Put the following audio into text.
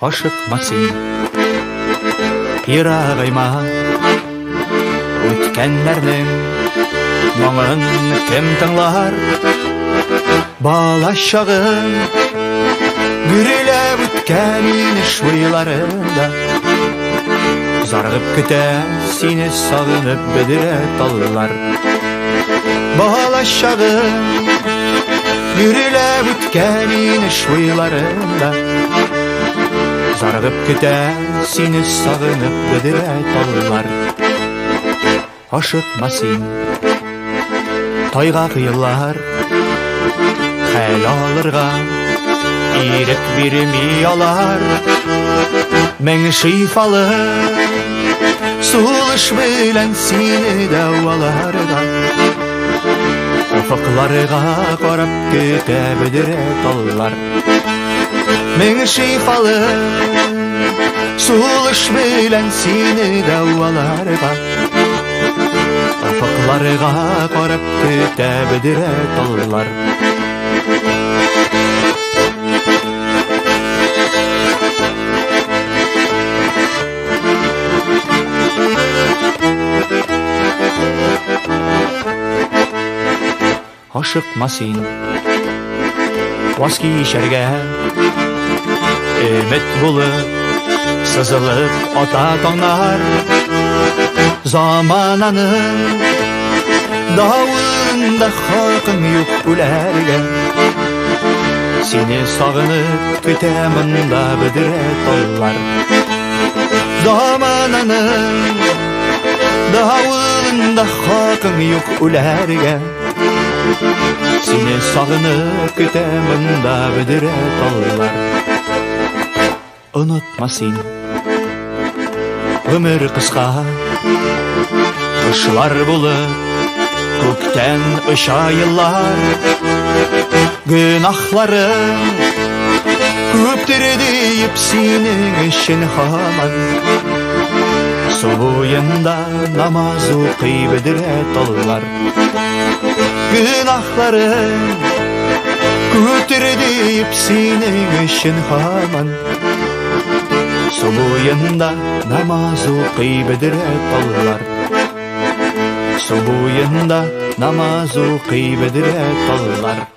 ашықма сен Ирағайма өткәннәрнең моңын кем тыңлар Бала чагым гүреләп үткән инеш буйларында Заргып көтә сине сагынып бедерә таллар Бала чагым гүреләп үткән инеш буйларында Заргып көтә сине сагынып бедерә таллар Ашықма син тайга кыйлар Хәл алырга ирек бирми алар Мең шифалы сулыш белән сине дәваларга Офыкларга карап көтә бедерә таллар Мең шифалы сулыш белән сине дәваларга Офыкларга карап көтә бедерә таллар Ашықма син Ваз кишәргә Өмет булып Сызылып ата таңнар Замананың Давында хакым юк үләргә Сине сагынып көтә монда бедерә таллар Замананың Давында хакым юк үләргә Сине сагынып көтә монда бедерә таллар Онытма син Өмер кыска Кышлар булып Күктән оча еллар Гөнаһларың Күптер диеп синең өчен һаман Су буенда намаз укый бедерә таллар Гөнаһларың Күптер диеп синең өчен һаман Су буенда намаз укый бедерә таллар Су буенда намаз укый бедерә таллар